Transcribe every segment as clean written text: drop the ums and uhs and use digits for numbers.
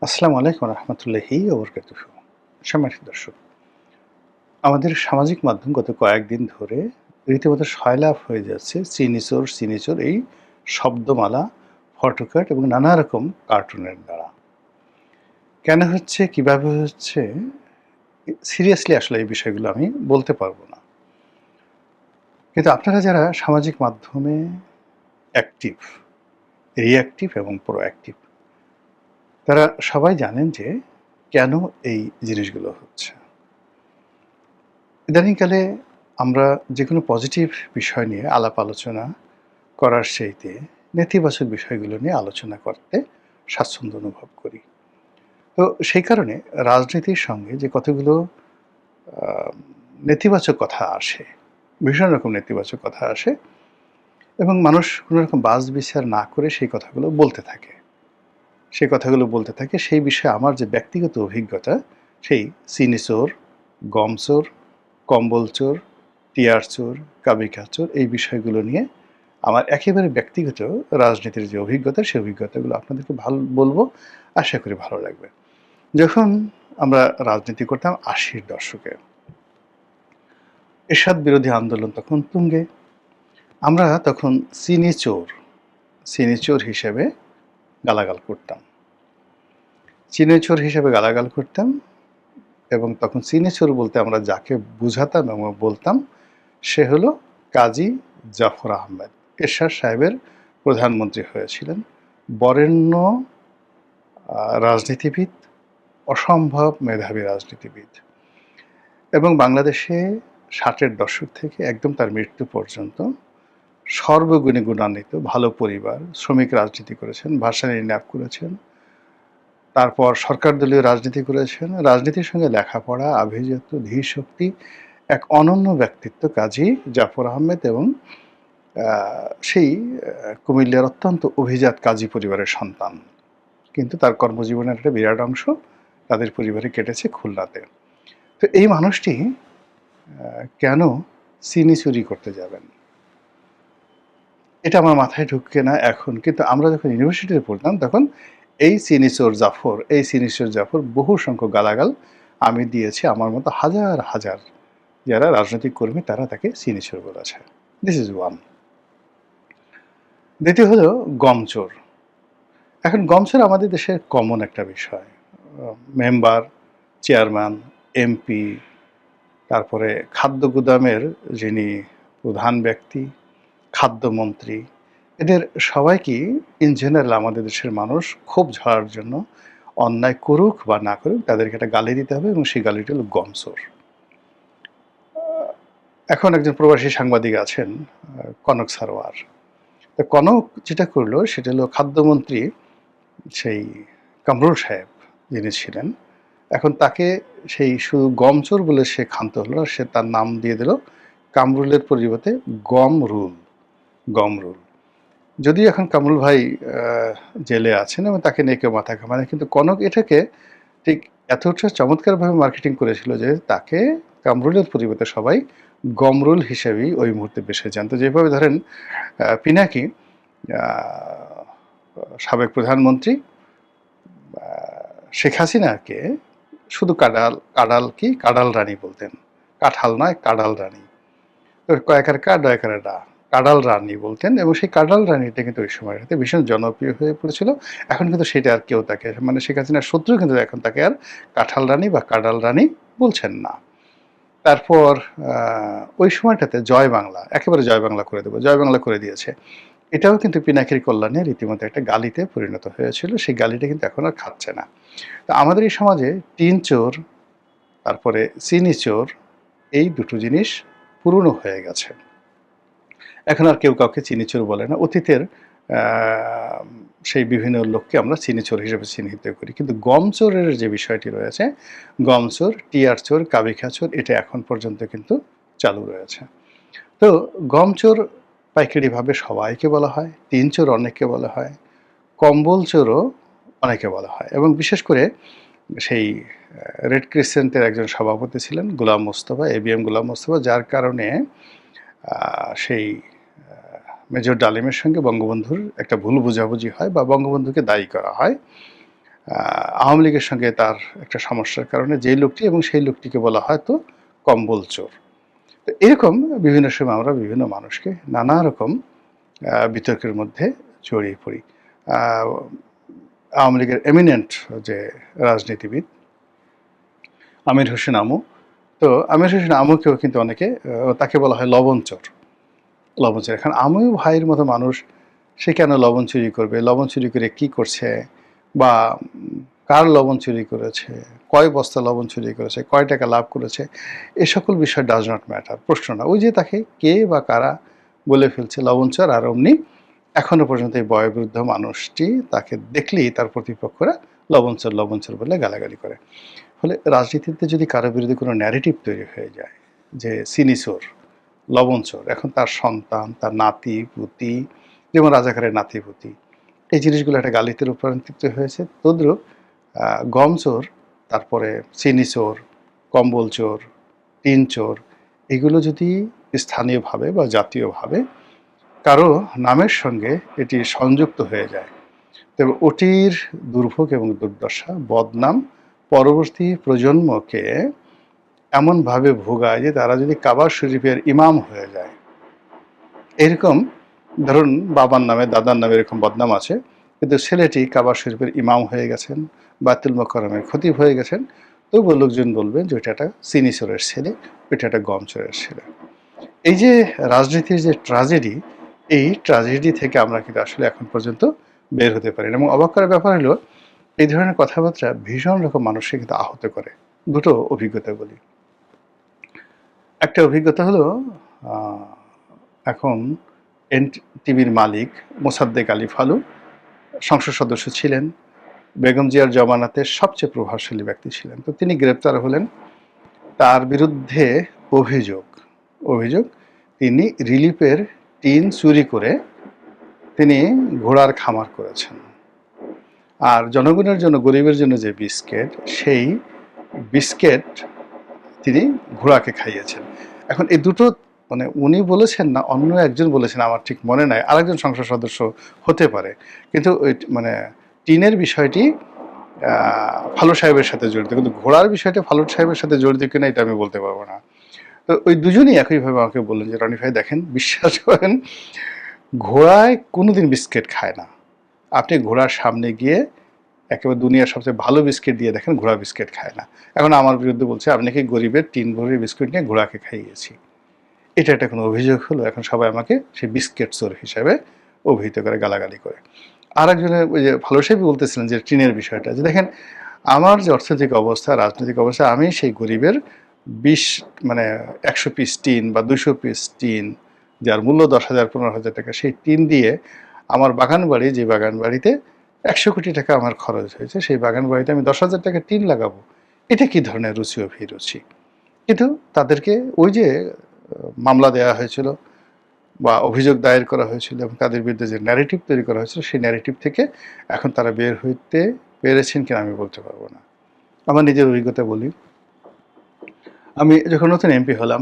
আসসালামু আলাইকুম রহমতুল্লাহি ওবরকাতুহু। সম্মানিত দর্শক, আমাদের সামাজিক মাধ্যম গত কয়েকদিন ধরে রীতিমতো সয়লাভ হয়ে যাচ্ছে চিনিচোর চিনিচোর এই শব্দমালা, ফটোকার্ট এবং নানা রকম কার্টুনের দ্বারা। কেন হচ্ছে, কিভাবে হচ্ছে, সিরিয়াসলি আসলে এই বিষয়গুলো আমি বলতে পারবো না। কিন্তু আপনারা যারা সামাজিক মাধ্যমে অ্যাক্টিভ, রিঅ্যাক্টিভ এবং প্রোঅ্যাক্টিভ, তারা সবাই জানেন যে কেন এই জিনিসগুলো হচ্ছে। ইদানিংকালে আমরা যেকোনো পজিটিভ বিষয় নিয়ে আলাপ আলোচনা করার চাইতে নেতিবাচক বিষয়গুলো নিয়ে আলোচনা করতে স্বাচ্ছন্দ্য অনুভব করি। তো সেই কারণে রাজনীতির সঙ্গে যে কতগুলো আ নেতিবাচক কথা আসে, ভীষণ রকম নেতিবাচক কথা আসে এবং মানুষ কোনো রকম বাছ-বিচার না করে সেই কথাগুলো বলতে থাকে। সেই কথাগুলো বলতে থাকে, সেই বিষয়ে আমার যে ব্যক্তিগত অভিজ্ঞতা, সেই চিনি চোর, গম চোর, কম্বল চোর, টিয়ার চোর, কাবিকা চোর এই বিষয়গুলো নিয়ে আমার একেবারে ব্যক্তিগত রাজনীতির যে অভিজ্ঞতা, সেই অভিজ্ঞতাগুলো আপনাদেরকে বলবো। আশা করি ভালো লাগবে। যখন আমরা রাজনীতি করতাম ৮০-র দশকে, এরশাদ বিরোধী আন্দোলন তখন তুঙ্গে। আমরা তখন চিনি চোর হিসেবে গালাগাল করতাম। চিনি চোর হিসেবে গালাগাল করতাম এবং তখন চিনি চোর বলতে আমরা যাকে বুঝাতাম এবং বলতাম, সে হলো কাজী জাফর আহমেদ। এরশাদ সাহেবের প্রধানমন্ত্রী হয়েছিলেন। বরেণ্য রাজনীতিবিদ, অসম্ভব মেধাবী রাজনীতিবিদ এবং বাংলাদেশে ৬০-এর দশক থেকে একদম তার মৃত্যু পর্যন্ত সর্বগুণে গুণান্বিত, ভালো পরিবার, শ্রমিক রাজনীতি করেছেন, ভাষা নির্ণায়ক করেছেন, তারপর সরকার দলীয় রাজনীতি করেছেন। রাজনীতির সঙ্গে লেখাপড়া, আভিজাত্য, ধীশক্তি, এক অনন্য ব্যক্তিত্ব কাজী জাফর আহমেদ এবং সেই কুমিল্লার অত্যন্ত অভিজাত কাজী পরিবারের সন্তান। কিন্তু তার কর্মজীবনের একটা বিরাট অংশ তাদের পরিবারে কেটেছে খুলনাতে। তো এই মানুষটি কেন চিনি চুরি করতে যাবেন? এটা আমার মাথায় ঢুকে না এখন। কিন্তু আমরা যখন ইউনিভার্সিটিতে পড়তাম তখন এই চিনি চোর জাফর বহু সংখ্যক গালাগাল আমি দিয়েছি। আমার মতো হাজার হাজার যারা রাজনৈতিক কর্মী তারা তাকে চিনি চোর বলেছে। This is one. দ্বিতীয় হলো গম চোর। এখন গম চোর আমাদের দেশের কমন একটা বিষয়। মেম্বার, চেয়ারম্যান, এমপি, তারপরে খাদ্য গুদামের যিনি প্রধান ব্যক্তি, খাদ্যমন্ত্রী, এদের সবাইকেই ইন জেনারেল আমাদের দেশের মানুষ ক্ষোভ ঝাড়ার জন্য অন্যায় করুক বা না করুক তাদেরকে একটা গালি দিতে হবে এবং সেই গালিটা হলো গম চোর। এখন একজন প্রবাসী সাংবাদিক আছেন, কনক সারোয়ার। তো কনক যেটা করলো সেটা হলো খাদ্যমন্ত্রী সেই কামরুল সাহেব যিনি ছিলেন, এখন তাকে সেই শুধু গমচোর বলে সে ক্ষান্ত হলো না, সে তার নাম দিয়ে দিল কামরুলের পরিবর্তে গমরুল। গমরুল যদিও এখন কামরুল ভাই জেলে আছেন এবং তাকে নিয়ে কেউ মাথা ঘামায় না, কিন্তু কনক এটাকে ঠিক এতটা চমৎকারভাবে মার্কেটিং করেছিল যে তাকে কামরুলের পরিবর্তে সবাই গমরুল হিসেবেই ওই মুহূর্তে বেসে যান। তো যেভাবে ধরেন পিনাকি সাবেক প্রধানমন্ত্রী শেখ হাসিনাকে শুধু কাডাল রানী বলতেন, কাঁঠাল নয় কাডাল রানী, কয়েকার কা ডয়কার ডা, কাডাল রানী বলতেন এবং সেই কাডাল রানীটা কিন্তু ওই সময়টাতে ভীষণ জনপ্রিয় হয়ে পড়েছিল। এখন কিন্তু সেটা আর কেউ তাকে, মানে শেখ হাসিনার শত্রু কিন্তু এখন তাকে আর কাঁঠাল রানী বা কাডাল রানী বলছেন না। তারপর ওই সময়টাতে জয় বাংলা, একেবারে জয় বাংলা করে দেবো, জয় বাংলা করে দিয়েছে। এটাও কিন্তু পিনাকির কল্যাণে রীতিমতো একটা গালিতে পরিণত হয়েছিল। সেই গালিটা কিন্তু এখন আর খাচ্ছে না। তো আমাদের এই সমাজে টিন চোর, তারপরে চিনি চোর, এই দুটো জিনিস পুরনো হয়ে গেছে। এখন আর কেউ কাউকে চিনি চোর বলে না। অতীতের সেই বিভিন্ন লোককে আমরা চিনি চোর হিসেবে চিহ্নিত করি। কিন্তু গম চোরের যে বিষয়টি রয়েছে, গম চোর, টিয়ার চোর, কাবিখা চোর, এটা এখন পর্যন্ত কিন্তু চালু রয়েছে। তো গম চোর পাইকারিভাবে সবাইকে বলা হয়, টিন চোর অনেককে বলা হয়, কম্বল চোরও অনেকে বলা হয় এবং বিশেষ করে সেই রেড ক্রিসেন্টের একজন সভাপতি ছিলেন গোলাম মোস্তফা, এবিএম গোলাম মোস্তফা, যার কারণে সেই মেজর ডালিমের সঙ্গে বঙ্গবন্ধুর একটা ভুল বোঝাবুঝি হয় বা বঙ্গবন্ধুকে দায়ী করা হয় আওয়ামী লীগের সঙ্গে তার একটা সমস্যার কারণে যেই লোকটি এবং সেই লোকটিকে বলা হয়তো কম্বল চোর। তো এরকম বিভিন্ন সময় আমরা বিভিন্ন মানুষকে নানা রকম বিতর্কের মধ্যে জড়িয়ে পড়ি। আওয়ামী লীগের এমিনেন্ট যে রাজনীতিবিদ আমির হোসেন আমু, তো আমির হোসেন আমুকেও কিন্তু অনেকে তাকে বলা হয় লবণ চোর। লবণ চুরি, এখন আমিও ভাইয়ের মতো মানুষ, সে কেন লবণ চুরি করবে, লবণ চুরি করে কি করছে, বা কার লবণ চুরি করেছে, কয় বস্তা লবণ চুরি করেছে, কয় টাকা লাভ করেছে, এ সকল বিষয় ডাজ নট ম্যাটার, প্রশ্ন না। ওই যে তাকে কে বা কারা বলে ফেলছে লবণ চোর, আর অমনি এখনো পর্যন্ত এই বয়োবৃদ্ধ মানুষটি তাকে দেখলেই তার প্রতিপক্ষরা লবণ চোর বলে গালাগালি করে। ফলে রাজনীতিতে যদি কারো বিরুদ্ধে কোনো ন্যারেটিভ তৈরি হয়ে যায় যে চিনি চোর, লবণ চোর, এখন তার সন্তান, তার নাতি পুতি, যেমন রাজাকারের নাতি পুতি, এই জিনিসগুলো একটা গালিতে রূপান্তরিত হয়েছে। তদ্রূপ গম চোর, তারপরে চিনি চোর, কম্বল চোর, টিন চোর, এগুলো যদি স্থানীয়ভাবে বা জাতীয়ভাবে কারো নামের সঙ্গে এটি সংযুক্ত হয়ে যায়, তবে ওটির দুর্ভোগ এবং দুর্দশা, বদনাম পরবর্তী প্রজন্মকে এমনভাবে ভোগায় যে তারা যদি কাবা শরীফের ইমাম হয়ে যায়, এরকম ধরুন বাবার নামে দাদার নামে এরকম বদনাম আছে, কিন্তু ছেলেটি কাবা শরীফের ইমাম হয়ে গেছেন, বায়তুল মোকাররমের খতিব হয়ে গেছেন, তবুও লোকজন বলবেন যে ওইটা একটা চিনি চোরের ছেলে, ওইটা একটা গম চোরের ছেলে। এই যে রাজনীতির যে ট্র্যাজেডি, এই ট্র্যাজেডি থেকে আমরা কিন্তু আসলে এখন পর্যন্ত বের হতে পারি না। এবং অবাক করার ব্যাপার হলো এই ধরনের কথাবার্তা ভীষণ রকম মানুষকে কিন্তু আহত করে। দুটো অভিজ্ঞতা বলি। একটা অভিজ্ঞতা হলো এখন এনটিভির মালিক মোসাদ্দেক আলী ফালু সংসদ সদস্য ছিলেন, বেগম জিয়ার জমানাতে সবচেয়ে প্রভাবশালী ব্যক্তি ছিলেন। তো তিনি গ্রেপ্তার হলেন, তার বিরুদ্ধে অভিযোগ তিনি রিলিফের টিন চুরি করে তিনি ঘোড়ার খামার করেছেন, আর জনগণের জন্য, গরিবের জন্য যে বিস্কিট, সেই বিস্কিট তিনি ঘোড়াকে খাইয়েছেন। এখন এই দুটো মানে উনি বলেছেন না অন্য একজন বলেছেন, আমার ঠিক মনে নাই, আরেকজন সংসদ সদস্য হতে পারে, কিন্তু ওই মানে টিনের বিষয়টি ফালু সাহেবের সাথে জড়িত, কিন্তু ঘোড়ার বিষয়টা ফালু সাহেবের সাথে জড়িত কিনা এটা আমি বলতে পারবো না। তো ওই দুজনই একইভাবে আমাকে বললেন যে রনি ভাই দেখেন, বিশ্বাস করেন, ঘোড়ায় কোনোদিন বিস্কিট খায় না। আপনি ঘোড়ার সামনে গিয়ে একেবারে দুনিয়ার সবচেয়ে ভালো বিস্কিট দিয়ে দেখেন, ঘোড়া বিস্কিট খায় না। এখন আমার বিরুদ্ধে বলছে আপনি কি গরিবের টিন ভরি বিস্কিট নিয়ে ঘোড়াকে খাইয়েছি, এটা একটা কোনো অভিযোগ হলো? এখন সবাই আমাকে সেই বিস্কিট চোর হিসাবে অভিহিত করে, গালাগালি করে। আর একজনের ওই যে ভালো সাহেব বলতেছিলেন যে টিনের বিষয়টা, যে দেখেন আমার যে অর্থনৈতিক অবস্থা, রাজনৈতিক অবস্থা, আমি সেই গরিবের 20 মানে 100 পিস টিন বা 200 পিস টিন, যার মূল্য 10,000 15,000 টাকা, সেই টিন দিয়ে আমার বাগান বাড়ি, যে বাগান বাড়িতে 100 কোটি টাকা আমার খরচ হয়েছে, সেই বাগান বাড়িতে আমি 10,000 টাকা টিন লাগাবো, এটা কি ধরনের রুচি অভিরুচি? কিন্তু তাদেরকে ওই যে মামলা দেওয়া হয়েছিল বা অভিযোগ দায়ের করা হয়েছিল এবং তাদের বিরুদ্ধে যে ন্যারেটিভ তৈরি করা হয়েছিল, সেই ন্যারেটিভ থেকে এখন তারা বের হইতে পেরেছেন কিনা আমি বলতে পারবো না। আমার নিজের অভিজ্ঞতা বলি, আমি যখন নতুন এমপি হলাম,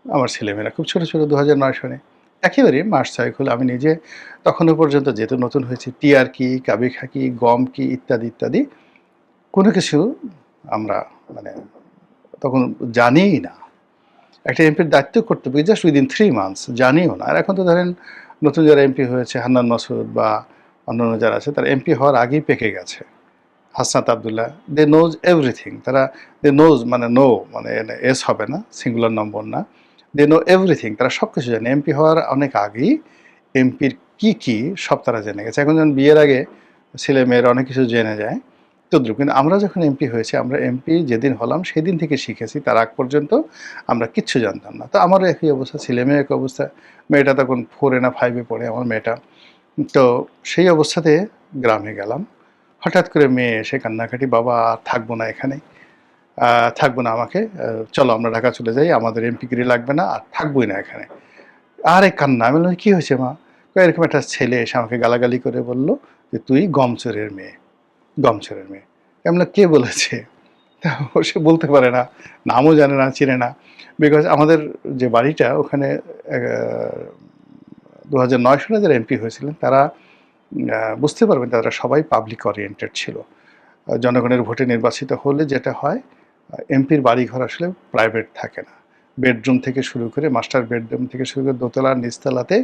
আমার ছেলেমেয়েরা খুব ছোটো ছোটো, 2009 সনে, একেবারে মাস 6 হলো, আমি নিজে তখনও পর্যন্ত যেহেতু নতুন হয়েছে, টিআর কি, কাবি খাকি, গম কি, ইত্যাদি ইত্যাদি কোনো কিছু আমরা মানে তখন জানিই না। একটা এমপির দায়িত্ব করতে হবে জাস্ট উইদিন 3 মান্থস, জানিও না। আর এখন তো ধরেন নতুন যারা এমপি হয়েছে, হান্নান মাসুদ বা অন্যান্য যারা আছে, তারা এমপি হওয়ার আগেই পেকে গেছে। Hasnat Abdullah, they knows everything, তারা দে নোজ মানে নো মানে এস হবে না, সিঙ্গুলার নম্বর না, দে নো এভরিথিং, তারা সব কিছু জানে। এমপি হওয়ার অনেক আগেই এমপির কি কি সব তারা জেনে গেছে। এখন যেমন বিয়ের আগে ছেলে মেয়েরা অনেক কিছু জেনে যায়, তদ্রুপ কিন্তু আমরা যখন এমপি হয়েছি, আমরা এমপি যেদিন হলাম সেদিন থেকে শিখেছি, তার আগ পর্যন্ত আমরা কিচ্ছু জানতাম না। তো আমারও একই অবস্থা, ছেলে মেয়ে একই অবস্থা। মেয়েটা তখন 4 না 5 পড়ে আমার মেয়েটা। তো সেই অবস্থাতে গ্রামে গেলাম, হঠাৎ করে মেয়ে এসে কান্নাকাটি, বাবা আর থাকবো না এখানে, থাকবো না, আমাকে চলো আমরা ঢাকা চলে যাই, আমাদের এমপিগিরি লাগবে না, আর থাকবোই না এখানে। আরে কান্না, আমি বললাম কী হয়েছে মা? এরকম একটা ছেলে এসে আমাকে গালাগালি করে বললো যে তুই গমচোরের মেয়ে, গমচোরের মেয়ে। এমন কে বলেছে? তা সে বলতে পারে না, নামও জানে না, চিনে না। বিকজ আমাদের যে বাড়িটা ওখানে 2009 সালে যারা এমপি হয়েছিলেন, তারা বুঝতে পারবেন তারা সবাই পাবলিক ওরিয়েন্টেড ছিল। জনগণের ভোটে নির্বাচিত হলে যেটা হয়, এমপির বাড়িঘর আসলে প্রাইভেট থাকে না। বেডরুম থেকে শুরু করে, মাস্টার বেডরুম থেকে শুরু করে দোতলার নিচতলাতে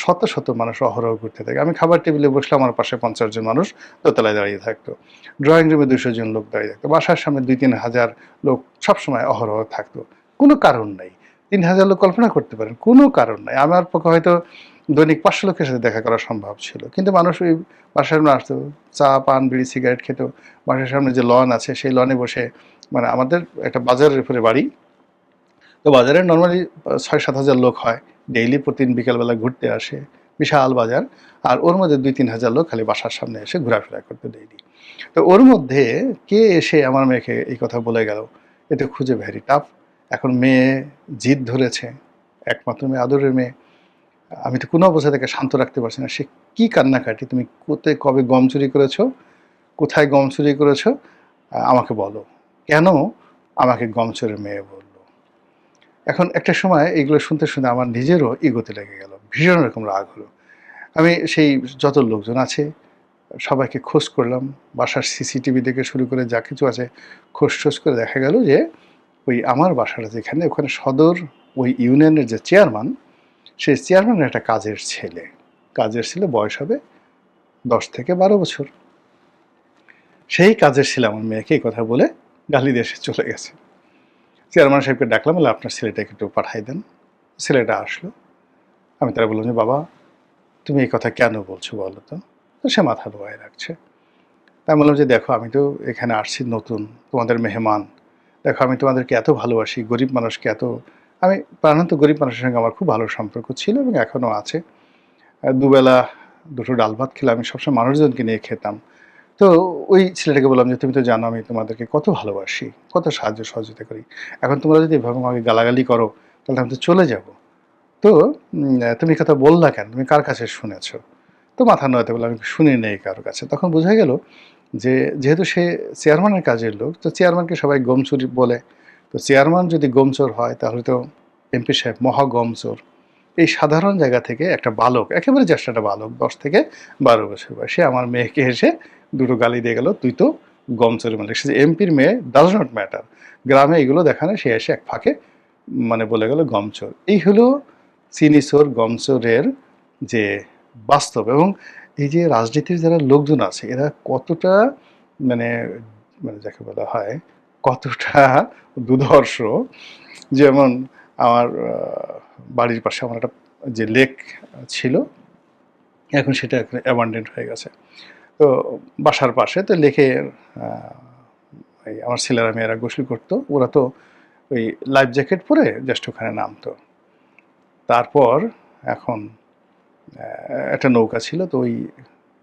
শত শত মানুষ অহরহ ঘুরতে থাকে। আমি খাবার টেবিলে বসলে আমার পাশে 50 জন মানুষ দোতলায় দাঁড়িয়ে থাকতো, ড্রয়িং রুমে 200 জন লোক দাঁড়িয়ে থাকতো, বাসার সামনে 2-3 হাজার লোক সবসময় অহরহ থাকতো। কোনো কারণ নাই। 3,000 লোক কল্পনা করতে পারেন, কোনো কারণ নাই। আমার পক্ষে হয়তো দৈনিক 500 লোকের সাথে দেখা করা সম্ভব ছিল, কিন্তু মানুষ ওই বাসার সামনে আসতো, চা পান বিড়ি সিগারেট খেত। বাসার সামনে যে লন আছে সেই লনে বসে, মানে আমাদের একটা বাজারের উপরে বাড়ি, তো বাজারে নর্মালি 6-7 হাজার লোক হয়, ডেইলি প্রতিদিন বিকালবেলা ঘুরতে আসে, বিশাল বাজার। আর ওর মধ্যে 2-3 হাজার লোক খালি বাসার সামনে এসে ঘোরাফেরা করতে ডেইলি। তো ওর মধ্যে কে এসে আমার মেয়েকে এই কথা বলে গেল, এটা খুঁজে ভেরি টাফ। এখন মেয়ে জিদ ধরেছে, একমাত্র মেয়ে, আদরের মেয়ে। আমি তো কোনো অবস্থা থেকে শান্ত রাখতে পারছি না। সে কি কান্নাকাটি, তুমি কোথায় কবে গম চুরি করেছো, কোথায় গম চুরি করেছো, আমাকে বলো, কেন আমাকে গম চোরের মেয়ে বললো। এখন একটা সময় এগুলো শুনতে শুনতে আমার নিজেরও ইগোতে লেগে গেল, ভীষণ রকম রাগ হলো। আমি সেই যত লোকজন আছে সবাইকে খোঁজ করলাম, বাসার সিসিটিভি থেকে শুরু করে যা কিছু আছে খোঁজ করে দেখা গেল যে ওই আমার বাসাটা যেখানে, ওখানে সদর ওই ইউনিয়নের যে চেয়ারম্যান, সেই চেয়ারম্যানের একটা কাজের ছেলে, বয়স হবে 10 থেকে 12 বছর। সেই কাজের ছেলে আমার মেয়েকে এই কথা বলে গালি দিয়ে সে চলে গেছে। চেয়ারম্যান সাহেবকে ডাকলাম, বলে আপনার ছেলেটাকে একটু পাঠাই দেন। ছেলেটা আসলো। আমি তারা বললাম যে বাবা, তুমি এই কথা কেন বলছো বলো তো। তো সে মাথা ধোয়ায় রাখছে। আমি বললাম যে দেখো, আমি তো এখানে আসছি নতুন, তোমাদের মেহমান। দেখো, আমি তোমাদেরকে এত ভালোবাসি, গরিব মানুষকে এত, আমি প্রাণান্ত গরিব মানুষের সঙ্গে আমার খুব ভালো সম্পর্ক ছিল এবং এখনও আছে। দুবেলা দুটো ডাল ভাত খেলে আমি সবসময় মানুষজনকে নিয়ে খেতাম। তো ওই ছেলেটাকে বললাম যে তুমি তো জানো আমি তোমাদেরকে কত ভালোবাসি, কত সাহায্য সহযোগিতা করি। এখন তোমরা যদি এভাবে আমাকে গালাগালি করো তাহলে আমি তো চলে যাব। তো তুমি কথা বললা কেন, তুমি কার কাছে শুনেছো? তো মাথা নোয়াতে বললাম আমি শুনি নেই কারোর কাছে। তখন বোঝা গেল যে যেহেতু সে চেয়ারম্যানের কাজের লোক, তো চেয়ারম্যানকে সবাই গমচোর বলে। তো চেয়ারম্যান যদি গমচোর হয় তাহলে তো এমপি সাহেব মহা গমচোর। এই সাধারণ জায়গা থেকে একটা বালক, একেবারে জাস্ট একটা বালক, 10 থেকে 12 বছর বয়স, সে আমার মেয়েকে এসে দুটো গালি দিয়ে গেল, তুই তো গমচোরের মালিক। সে এমপির মেয়ে, ডাজ নট ম্যাটার, গ্রামে এগুলো দেখানো, সে এসে এক ফাঁকে মানে বলে গেল গমচোর। এই হলো চিনিচোর গমচোরের যে বাস্তব। এবং এই যে রাজনীতির যারা লোকজন আছে এরা কতটা মানে, মানে যাকে বলা হয় কতটা দুর্ধর্ষ। যেমন আমার বাড়ির পাশে আমার একটা যে লেক ছিল, এখন সেটা এখন অ্যাবান্ডেন্ট হয়ে গেছে। তো বাসার পাশে তো লেকে আমার ছেলেরা মেয়েরা গোসল করতো, ওরা তো ওই লাইফ জ্যাকেট পরে জাস্ট ওখানে নামতো। তারপর এখন একটা নৌকা ছিল, তো ওই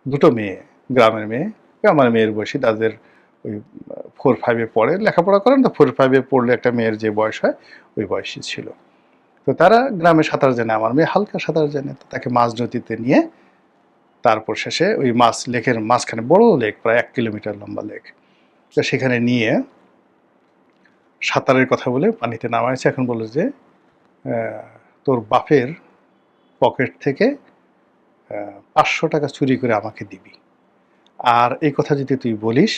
দুটো মেয়ে, গ্রামের মেয়ে, আমার মেয়ের বয়সী, তাদের ওই 4-5-এ পড়ে, লেখাপড়া করেন, তো 4-5-এ পড়লে একটা মেয়ের যে বয়স হয় ওই বয়সী ছিল। তো তারা গ্রামে সাঁতার জানে, আমার মেয়ে হালকা সাঁতার জানে, তো তাকে মাঝ নদীতে নিয়ে তারপর শেষে ওই মাছ লেকের মাঝখানে, বড় লেক, প্রায় 1 কিলোমিটার লম্বা লেক, তো সেখানে নিয়ে সাঁতারের কথা বলে পানিতে নামাইছে। এখন বলে যে তোর বাপের পকেট থেকে 500 টাকা চুরি করে আমাকে দিবি, আর এই কথা যদি তুই বলিস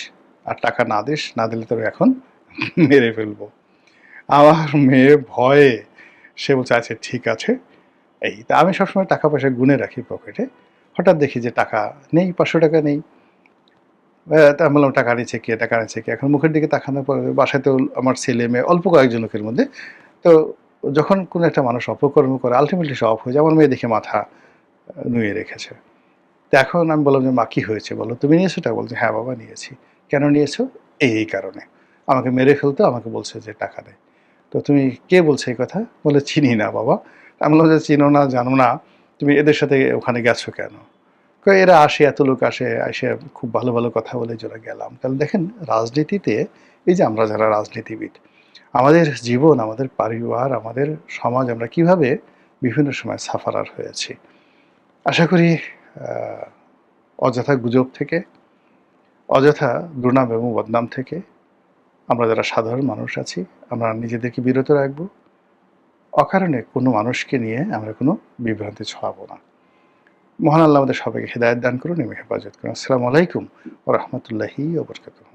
আর টাকা না দিস, না দিলে তোর এখন মেরে ফেলবো। আমার মেয়ে ভয়ে সে বলছে আচ্ছা ঠিক আছে। এই তা আমি সবসময় টাকা পয়সা গুনে রাখি পকেটে, হঠাৎ দেখি যে টাকা নেই, 500 টাকা নেই। তা আমি বললাম টাকা নিচ্ছে কে, টাকা নিচ্ছে কে। এখন মুখের দিকে তাকানোর পরে বাসায় তো আমার ছেলে মেয়ে অল্প কয়েকজন লোকের মধ্যে। তো যখন কোনো একটা মানুষ অপকর্ম করে আলটিমেটলি সে অফ হয়ে যায়। আমার মেয়ে দেখে মাথা নুয়ে রেখেছে। তো এখন আমি বললাম যে মা কী হয়েছে বলো, তুমি নিয়েছো টাকা? বলছে হ্যাঁ বাবা নিয়েছি। কেন নিয়েছো? এই কারণে, আমাকে মেরে ফেলতো, আমাকে বলছে যে টাকা দেয়। তো তুমি কে বলছে এই কথা? বলে চিনি না বাবা। আমি বললাম যে চিনো না, জানো না, তুমি এদের সাথে ওখানে গেছো কেন? এরা আসে, এত লোক আসে, এসে খুব ভালো ভালো কথা বলে চলে গেলাম। তাহলে দেখেন রাজনীতিতে, এই যে আমরা যারা রাজনীতিবিদ, আমাদের জীবন, আমাদের পরিবার, আমাদের সমাজ, আমরা কিভাবে বিভিন্ন সময় সাফারার হয়েছি। আশা করি অযথা গুজব থেকে, অযথা দুর্নাম এবং বদনাম থেকে আমরা যারা সাধারণ মানুষ আছি আমরা নিজেদেরকে বিরত রাখব। অকারণে কোনো মানুষকে নিয়ে আমরা কোনো বিভ্রান্তি ছড়াবো না। মহান আল্লাহ আমাদের সবাইকে হেদায়েত দান করুন এবং হেফাজত করুন। আসসালামু আলাইকুম ওয়া রাহমাতুল্লাহি ওয়া বারাকাতুহু।